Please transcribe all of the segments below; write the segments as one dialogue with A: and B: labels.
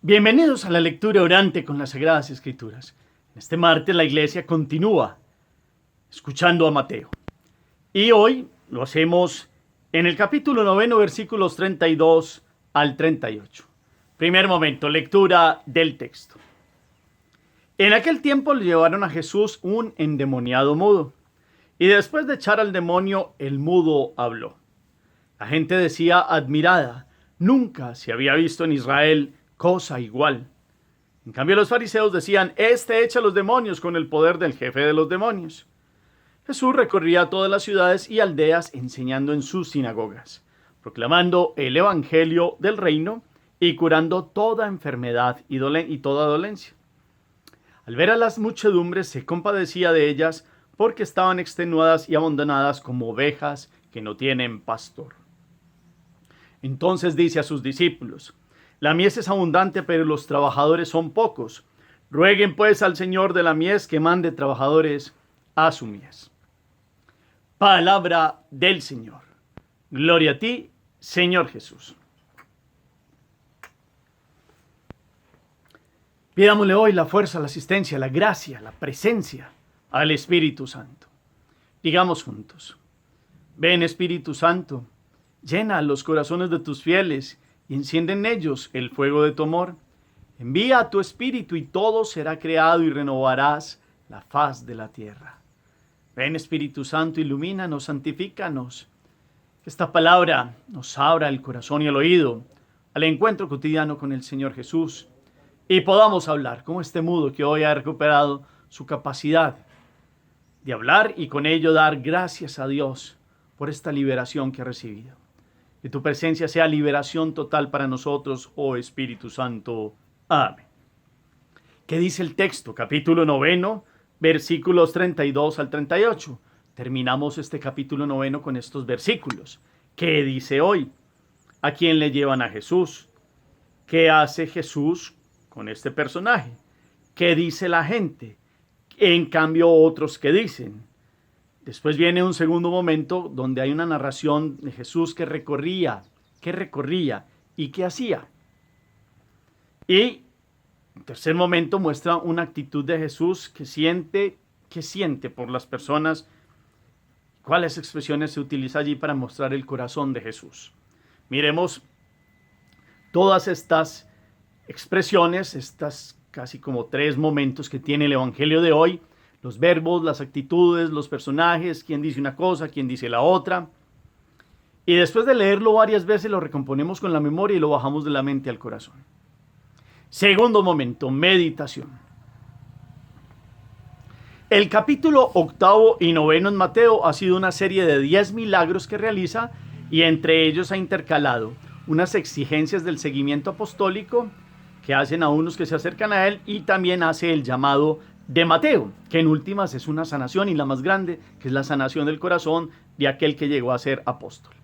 A: Bienvenidos a la lectura orante con las Sagradas Escrituras. En este martes la iglesia continúa escuchando a Mateo. Y hoy lo hacemos en el capítulo 9, versículos 32 al 38. Primer momento, lectura del texto. En aquel tiempo le llevaron a Jesús un endemoniado mudo. Y después de echar al demonio, el mudo habló. La gente decía admirada, nunca se había visto en Israel cosa igual. En cambio los fariseos decían, este echa los demonios con el poder del jefe de los demonios. Jesús recorría todas las ciudades y aldeas enseñando en sus sinagogas, proclamando el evangelio del reino y curando toda enfermedad y toda dolencia. Al ver a las muchedumbres se compadecía de ellas porque estaban extenuadas y abandonadas como ovejas que no tienen pastor. Entonces dice a sus discípulos, la mies es abundante, pero los trabajadores son pocos. Rueguen pues al Señor de la mies que mande trabajadores a su mies. Palabra del Señor. Gloria a ti, Señor Jesús. Pidámosle hoy la fuerza, la asistencia, la gracia, la presencia al Espíritu Santo. Digamos juntos, ven Espíritu Santo, llena los corazones de tus fieles y enciende en ellos el fuego de tu amor. Envía a tu Espíritu y todo será creado y renovarás la faz de la tierra. Ven Espíritu Santo, ilumínanos, santifícanos. Que esta palabra nos abra el corazón y el oído al encuentro cotidiano con el Señor Jesús y podamos hablar como este mudo que hoy ha recuperado su capacidad de hablar y con ello dar gracias a Dios por esta liberación que ha recibido. Que tu presencia sea liberación total para nosotros, oh Espíritu Santo. Amén. ¿Qué dice el texto? Capítulo 9, versículos 32 al 38. Terminamos este capítulo 9 con estos versículos. ¿Qué dice hoy? ¿A quién le llevan a Jesús? ¿Qué hace Jesús con este personaje? ¿Qué dice la gente? En cambio, otros que dicen. Después viene un segundo momento donde hay una narración de Jesús que recorría y qué hacía. Y en tercer momento muestra una actitud de Jesús que siente por las personas. ¿Cuáles expresiones se utiliza allí para mostrar el corazón de Jesús? Miremos todas estas expresiones, estas casi como 3 momentos que tiene el Evangelio de hoy. Los verbos, las actitudes, los personajes, quién dice una cosa, quién dice la otra. Y después de leerlo varias veces lo recomponemos con la memoria y lo bajamos de la mente al corazón. Segundo momento, meditación. El capítulo 8 y 9 en Mateo ha sido una serie de 10 milagros que realiza y entre ellos ha intercalado unas exigencias del seguimiento apostólico que hacen a unos que se acercan a él y también hace el llamado de Mateo, que en últimas es una sanación y la más grande, que es la sanación del corazón de aquel que llegó a ser apóstol.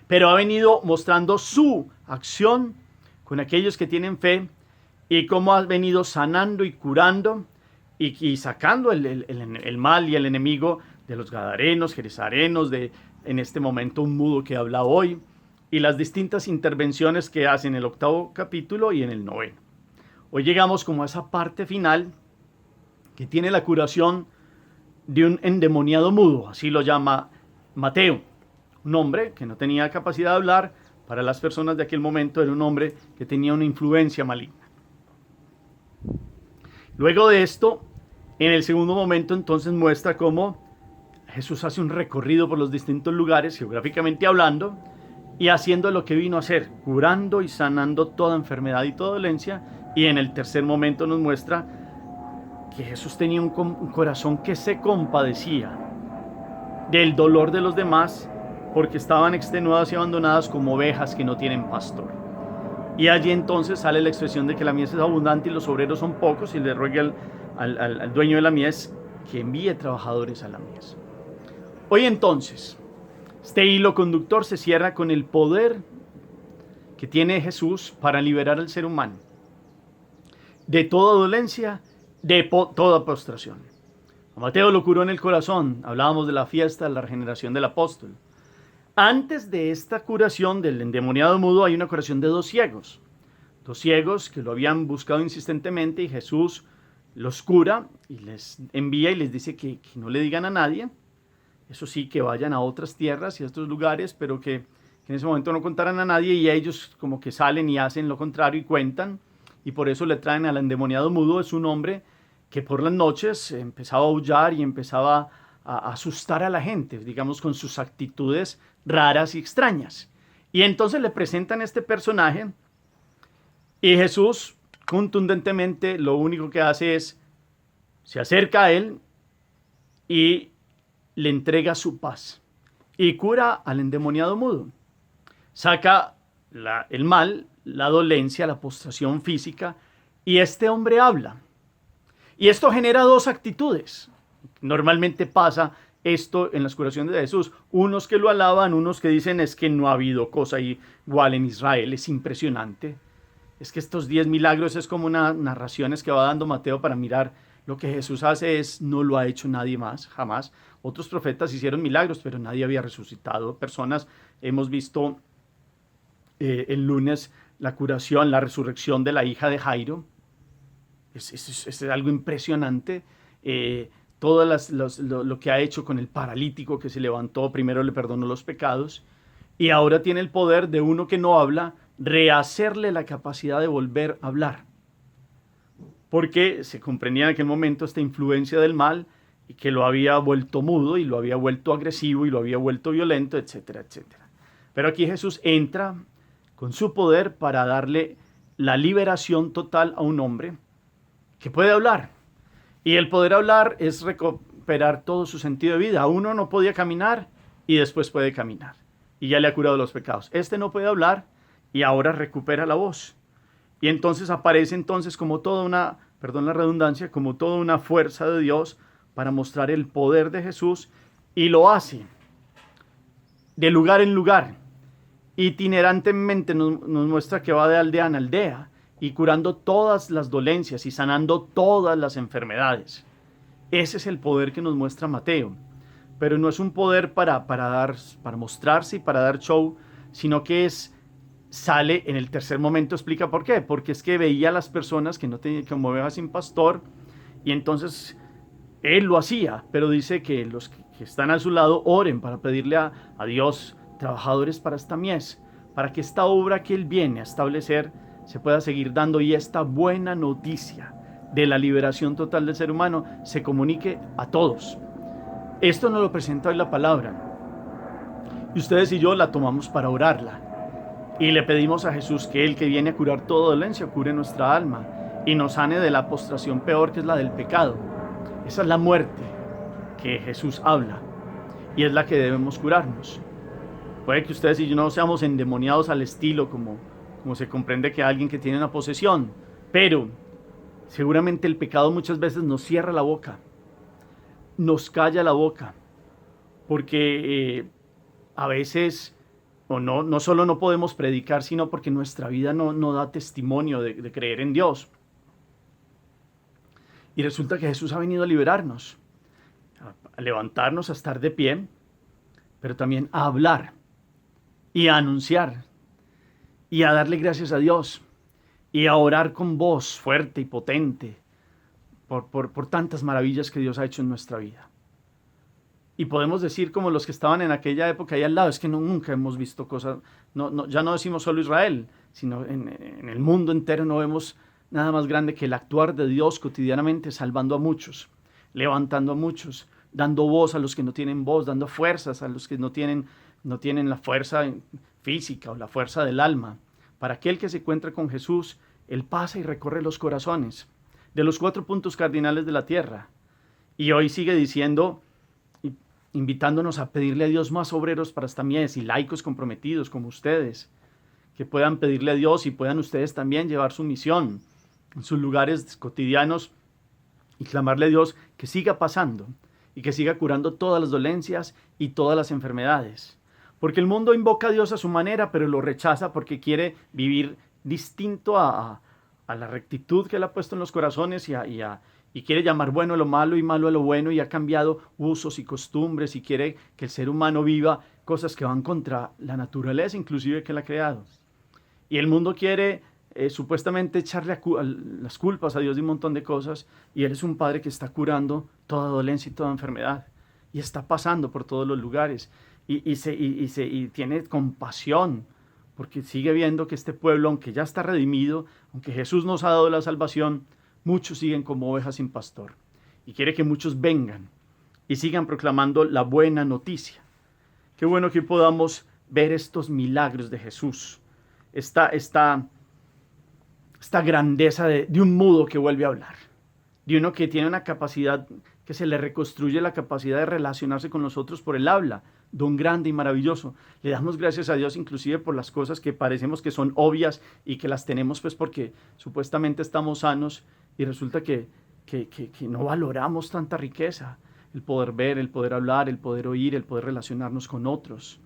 A: Pero ha venido mostrando su acción con aquellos que tienen fe y cómo ha venido sanando y curando y sacando el mal y el enemigo de los gadarenos, gerasenos, en este momento un mudo que habla hoy, y las distintas intervenciones que hace en el 8 capítulo y en el 9. Hoy llegamos como a esa parte final que tiene la curación de un endemoniado mudo, así lo llama Mateo. Un hombre que no tenía capacidad de hablar, para las personas de aquel momento era un hombre que tenía una influencia maligna. Luego de esto, en el segundo momento entonces muestra cómo Jesús hace un recorrido por los distintos lugares, geográficamente hablando, y haciendo lo que vino a hacer, curando y sanando toda enfermedad y toda dolencia, y en el tercer momento nos muestra que Jesús tenía un corazón que se compadecía del dolor de los demás porque estaban extenuadas y abandonadas como ovejas que no tienen pastor. Y allí entonces sale la expresión de que la mies es abundante y los obreros son pocos y le ruega al dueño de la mies que envíe trabajadores a la mies. Hoy entonces, este hilo conductor se cierra con el poder que tiene Jesús para liberar al ser humano de toda dolencia, de toda postración. A Mateo lo curó en el corazón. Hablábamos de la fiesta de la regeneración del apóstol. Antes de esta curación del endemoniado mudo hay una curación de 2 ciegos. dos ciegos que lo habían buscado insistentemente, y Jesús los cura y les envía y les dice que no le digan a nadie. Eso sí, que vayan a otras tierras y a otros lugares, pero que en ese momento no contaran a nadie, y ellos como que salen y hacen lo contrario y cuentan, y por eso le traen al endemoniado mudo. Es un hombre que por las noches empezaba a aullar y empezaba a asustar a la gente, digamos, con sus actitudes raras y extrañas. Y entonces le presentan este personaje, y Jesús contundentemente lo único que hace es, se acerca a él y le entrega su paz y cura al endemoniado mudo. Saca el mal, la dolencia, la postración física, y este hombre habla. Y esto genera dos actitudes. Normalmente pasa esto en las curaciones de Jesús. Unos que lo alaban, unos que dicen es que no ha habido cosa igual en Israel, es impresionante. Es que estos 10 milagros es como unas narraciones que va dando Mateo para mirar. Lo que Jesús hace no lo ha hecho nadie más, jamás. Otros profetas hicieron milagros, pero nadie había resucitado personas. Hemos visto el lunes la curación, la resurrección de la hija de Jairo. Es algo impresionante. Todo lo que ha hecho con el paralítico que se levantó, primero le perdonó los pecados, y ahora tiene el poder de uno que no habla, rehacerle la capacidad de volver a hablar. Porque se comprendía en aquel momento esta influencia del mal, y que lo había vuelto mudo, y lo había vuelto agresivo, y lo había vuelto violento, etcétera, etcétera. Pero aquí Jesús entra con su poder para darle la liberación total a un hombre que puede hablar. Y el poder hablar es recuperar todo su sentido de vida. Uno no podía caminar y después puede caminar, y ya le ha curado los pecados. Este no puede hablar y ahora recupera la voz. Y entonces aparece como toda una, perdón la redundancia, como toda una fuerza de Dios para mostrar el poder de Jesús, y lo hace de lugar en lugar. Itinerantemente nos muestra que va de aldea en aldea y curando todas las dolencias y sanando todas las enfermedades. Ese es el poder que nos muestra Mateo. Pero no es un poder para mostrarse y para dar show, sino que sale en el tercer momento. Explica por qué. Porque es que veía a las personas que no tenían, como ovejas sin pastor, y entonces él lo hacía, pero dice que los que están a su lado oren para pedirle a Dios trabajadores para esta mies, para que esta obra que él viene a establecer se pueda seguir dando, y esta buena noticia de la liberación total del ser humano se comunique a todos. Esto nos lo presenta hoy la palabra, y ustedes y yo la tomamos para orarla, y le pedimos a Jesús que Él, que viene a curar toda dolencia, cure nuestra alma y nos sane de la postración peor, que es la del pecado. Esa es la muerte que Jesús habla, y es la que debemos curarnos. Puede que ustedes y yo no seamos endemoniados al estilo como se comprende que alguien que tiene una posesión, pero seguramente el pecado muchas veces nos cierra la boca, nos calla la boca, porque a veces no solo no podemos predicar, sino porque nuestra vida no da testimonio de creer en Dios. Y resulta que Jesús ha venido a liberarnos, a levantarnos, a estar de pie, pero también a hablar y a anunciar y a darle gracias a Dios y a orar con voz fuerte y potente por tantas maravillas que Dios ha hecho en nuestra vida. Y podemos decir, como los que estaban en aquella época ahí al lado, es que nunca hemos visto cosas, ya no decimos solo Israel, sino en el mundo entero no vemos nada más grande que el actuar de Dios cotidianamente, salvando a muchos, levantando a muchos, dando voz a los que no tienen voz, dando fuerzas a los que no tienen la fuerza física o la fuerza del alma. Para aquel que se encuentra con Jesús, Él pasa y recorre los corazones de los 4 puntos cardinales de la tierra. Y hoy sigue diciendo, invitándonos a pedirle a Dios más obreros para esta mies, y laicos comprometidos como ustedes, que puedan pedirle a Dios y puedan ustedes también llevar su misión en sus lugares cotidianos y clamarle a Dios que siga pasando y que siga curando todas las dolencias y todas las enfermedades. Porque el mundo invoca a Dios a su manera, pero lo rechaza porque quiere vivir distinto a la rectitud que Él ha puesto en los corazones, y quiere llamar bueno a lo malo y malo a lo bueno, y ha cambiado usos y costumbres, y quiere que el ser humano viva cosas que van contra la naturaleza inclusive que Él ha creado. Y el mundo quiere supuestamente echarle las culpas a Dios de un montón de cosas, y Él es un Padre que está curando toda dolencia y toda enfermedad, y está pasando por todos los lugares, y tiene compasión, porque sigue viendo que este pueblo, aunque ya está redimido, aunque Jesús nos ha dado la salvación, muchos siguen como ovejas sin pastor, y quiere que muchos vengan y sigan proclamando la buena noticia. Qué bueno que podamos ver estos milagros de Jesús, esta grandeza de un mudo que vuelve a hablar, de uno que tiene una capacidad, que se le reconstruye la capacidad de relacionarse con nosotros por el habla, don grande y maravilloso. Le damos gracias a Dios inclusive por las cosas que parecemos que son obvias y que las tenemos pues porque supuestamente estamos sanos, y resulta que no valoramos tanta riqueza, el poder ver, el poder hablar, el poder oír, el poder relacionarnos con otros.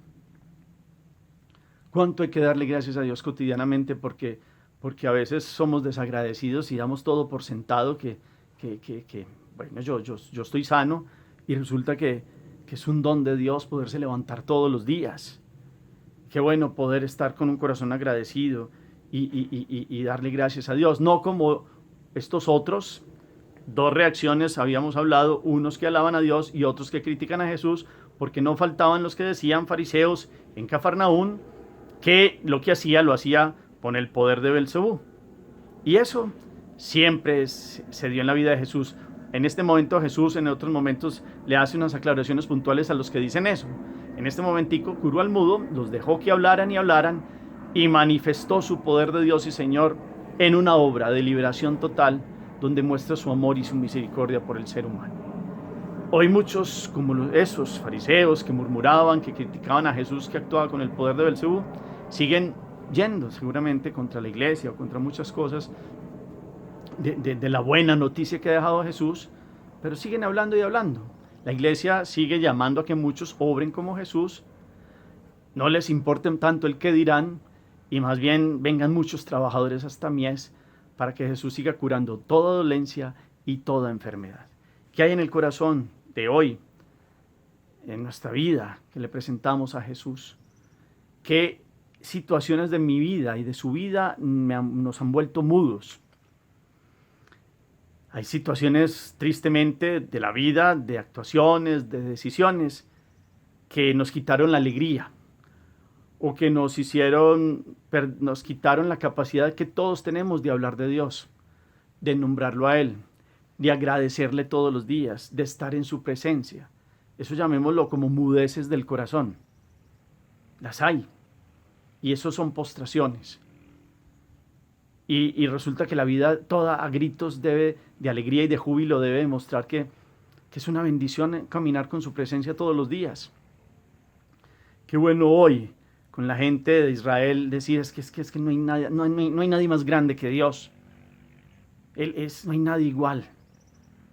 A: ¿Cuánto hay que darle gracias a Dios cotidianamente? Porque a veces somos desagradecidos y damos todo por sentado bueno, yo estoy sano, y resulta que es un don de Dios poderse levantar todos los días. Qué bueno poder estar con un corazón agradecido y darle gracias a Dios, no como estos otros. Dos reacciones habíamos hablado, unos que alaban a Dios y otros que critican a Jesús, porque no faltaban los que decían, fariseos en Cafarnaún, que lo que hacía lo hacía con el poder de Belcebú. Y eso siempre se dio en la vida de Jesús. En este momento Jesús, en otros momentos, le hace unas aclaraciones puntuales a los que dicen eso. En este momentico curó al mudo, los dejó que hablaran y hablaran, y manifestó su poder de Dios y Señor en una obra de liberación total, donde muestra su amor y su misericordia por el ser humano. Hoy muchos, como esos fariseos que murmuraban, que criticaban a Jesús que actuaba con el poder de Belcebú, siguen yendo seguramente contra la iglesia o contra muchas cosas de la buena noticia que ha dejado Jesús, pero siguen hablando y hablando. La iglesia sigue llamando a que muchos obren como Jesús, no les importe tanto el que dirán, y más bien vengan muchos trabajadores hasta mies para que Jesús siga curando toda dolencia y toda enfermedad. ¿Qué hay en el corazón de hoy, en nuestra vida, que le presentamos a Jesús? ¿Qué situaciones de mi vida y de su vida nos han vuelto mudos? Hay situaciones, tristemente, de la vida, de actuaciones, de decisiones, que nos quitaron la alegría, o que nos quitaron la capacidad que todos tenemos de hablar de Dios, de nombrarlo a Él, de agradecerle todos los días, de estar en su presencia. Eso llamémoslo como mudeces del corazón. Las hay. Y eso son postraciones. Y resulta que la vida toda a gritos de alegría y de júbilo debe demostrar que es una bendición caminar con su presencia todos los días. Qué bueno hoy con la gente de Israel decir es que no hay nadie más grande que Dios. No hay nadie igual.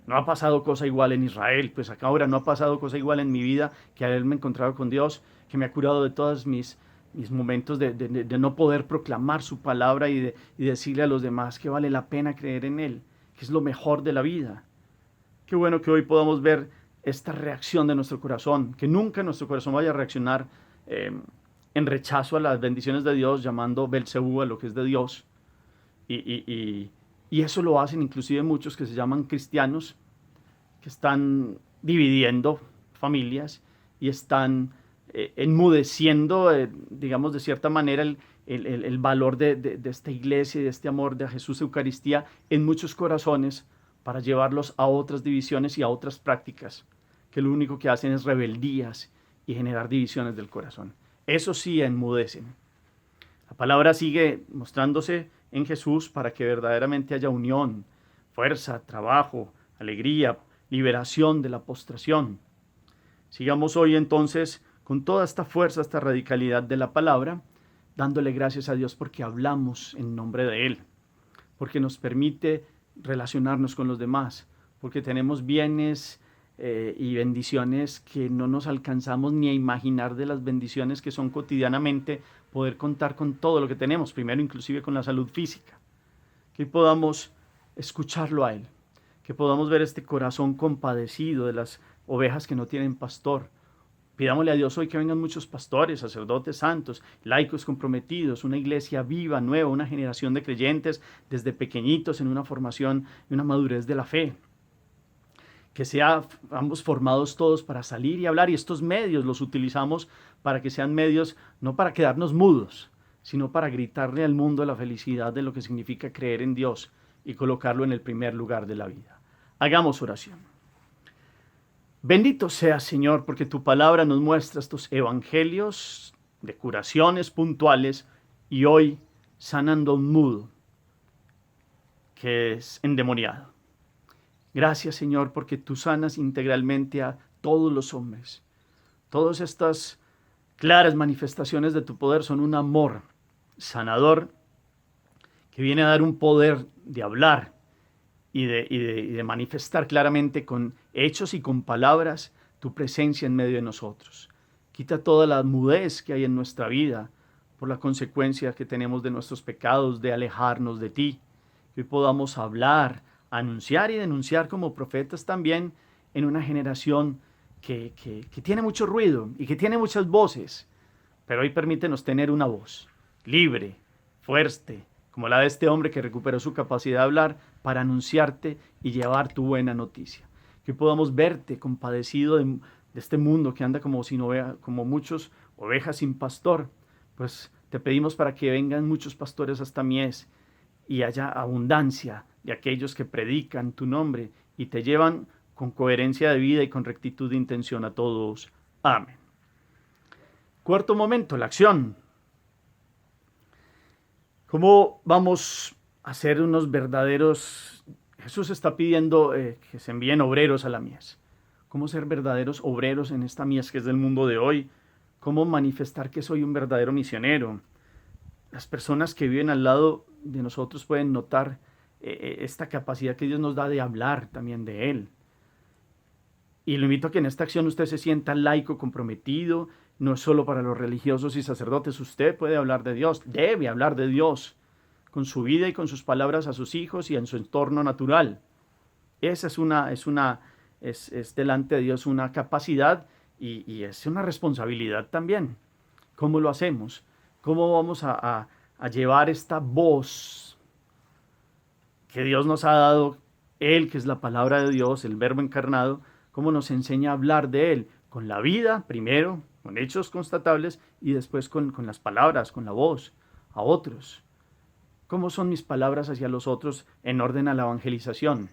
A: No ha pasado cosa igual en Israel, pues acá ahora no ha pasado cosa igual en mi vida que haberme encontrado con Dios, que me ha curado de todos mis momentos de no poder proclamar su palabra y decirle a los demás que vale la pena creer en Él, que es lo mejor de la vida. Qué bueno que hoy podamos ver esta reacción de nuestro corazón, que nunca nuestro corazón vaya a reaccionar en rechazo a las bendiciones de Dios, llamando Belcebú a lo que es de Dios. Y eso lo hacen inclusive muchos que se llaman cristianos, que están dividiendo familias y están enmudeciendo, digamos de cierta manera, el valor de esta iglesia y de este amor de Jesús Eucaristía en muchos corazones, para llevarlos a otras divisiones y a otras prácticas, que lo único que hacen es rebeldías y generar divisiones del corazón. Eso sí enmudecen. La palabra sigue mostrándose en Jesús para que verdaderamente haya unión, fuerza, trabajo, alegría, liberación de la postración. Sigamos hoy entonces con toda esta fuerza, esta radicalidad de la palabra, dándole gracias a Dios porque hablamos en nombre de Él, porque nos permite relacionarnos con los demás, porque tenemos bienes y bendiciones que no nos alcanzamos ni a imaginar, de las bendiciones que son cotidianamente poder contar con todo lo que tenemos, primero inclusive con la salud física, que podamos escucharlo a Él, que podamos ver este corazón compadecido de las ovejas que no tienen pastor, Pidámosle a Dios hoy que vengan muchos pastores, sacerdotes santos, laicos comprometidos, una iglesia viva, nueva, una generación de creyentes desde pequeñitos en una formación y una madurez de la fe. Que seamos formados todos para salir y hablar, y estos medios los utilizamos para que sean medios no para quedarnos mudos, sino para gritarle al mundo la felicidad de lo que significa creer en Dios y colocarlo en el primer lugar de la vida. Hagamos oración. Bendito seas, Señor, porque tu palabra nos muestra estos evangelios de curaciones puntuales y hoy sanando a un mudo que es endemoniado. Gracias, Señor, porque tú sanas integralmente a todos los hombres. Todas estas claras manifestaciones de tu poder son un amor sanador que viene a dar un poder de hablar y de manifestar claramente con hechos y con palabras tu presencia en medio de nosotros. Quita toda la mudez que hay en nuestra vida por la consecuencia que tenemos de nuestros pecados, de alejarnos de ti. Que hoy podamos hablar, anunciar y denunciar como profetas también en una generación que tiene mucho ruido y que tiene muchas voces. Pero hoy permítenos tener una voz libre, fuerte, como la de este hombre que recuperó su capacidad de hablar para anunciarte y llevar tu buena noticia. Que podamos verte compadecido de este mundo que anda como muchos ovejas sin pastor. Pues te pedimos para que vengan muchos pastores hasta mies y haya abundancia de aquellos que predican tu nombre y te llevan con coherencia de vida y con rectitud de intención a todos. Amén. Cuarto momento, la acción. ¿Cómo vamos a ser unos verdaderos? Jesús está pidiendo que se envíen obreros a la mies. ¿Cómo ser verdaderos obreros en esta mies que es del mundo de hoy? ¿Cómo manifestar que soy un verdadero misionero? Las personas que viven al lado de nosotros pueden notar esta capacidad que Dios nos da de hablar también de Él. Y lo invito a que en esta acción usted se sienta laico, comprometido. No es solo para los religiosos y sacerdotes. Usted puede hablar de Dios, debe hablar de Dios con su vida y con sus palabras a sus hijos y en su entorno natural. Esa es delante de Dios una capacidad y es una responsabilidad también. ¿Cómo lo hacemos? ¿Cómo vamos a llevar esta voz que Dios nos ha dado, Él que es la palabra de Dios, el verbo encarnado? ¿Cómo nos enseña a hablar de Él? Con la vida primero, con hechos constatables y después con las palabras, con la voz, a otros. ¿Cómo son mis palabras hacia los otros en orden a la evangelización?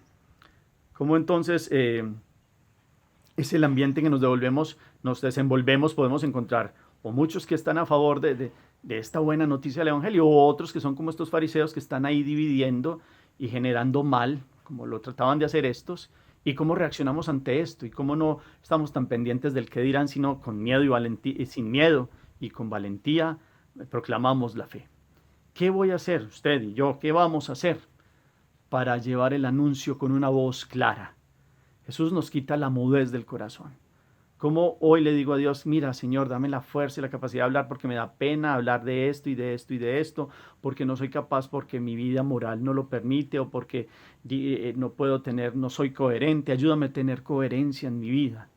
A: ¿Cómo entonces es el ambiente en que nos desenvolvemos? Podemos encontrar o muchos que están a favor de esta buena noticia del evangelio, o otros que son como estos fariseos que están ahí dividiendo y generando mal, como lo trataban de hacer estos. ¿Y cómo reaccionamos ante esto? ¿Y cómo no estamos tan pendientes del qué dirán, sino con miedo y valentía, sin miedo y con valentía proclamamos la fe? ¿Qué voy a hacer, usted y yo? ¿Qué vamos a hacer para llevar el anuncio con una voz clara? Jesús nos quita la mudez del corazón. ¿Cómo hoy le digo a Dios, mira, Señor, dame la fuerza y la capacidad de hablar porque me da pena hablar de esto y de esto y de esto, porque no soy capaz, porque mi vida moral no lo permite o porque no soy coherente? Ayúdame a tener coherencia en mi vida.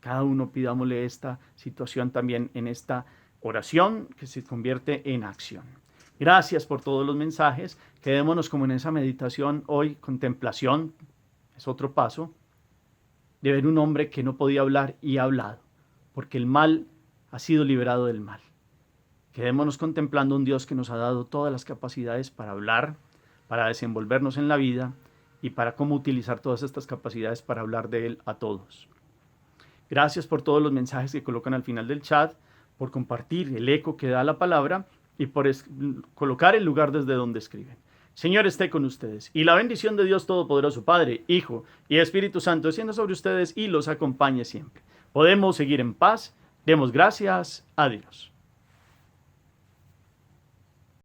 A: Cada uno pidámosle esta situación también en esta oración que se convierte en acción. Gracias por todos los mensajes. Quedémonos como en esa meditación hoy, contemplación, es otro paso, de ver un hombre que no podía hablar y ha hablado, porque el mal ha sido liberado del mal. Quedémonos contemplando un Dios que nos ha dado todas las capacidades para hablar, para desenvolvernos en la vida y para cómo utilizar todas estas capacidades para hablar de Él a todos. Gracias por todos los mensajes que colocan al final del chat, por compartir el eco que da la palabra y por colocar el lugar desde donde escriben. Señor esté con ustedes, y la bendición de Dios Todopoderoso, Padre, Hijo y Espíritu Santo, descienda sobre ustedes y los acompañe siempre. Podemos seguir en paz. Demos gracias a Dios.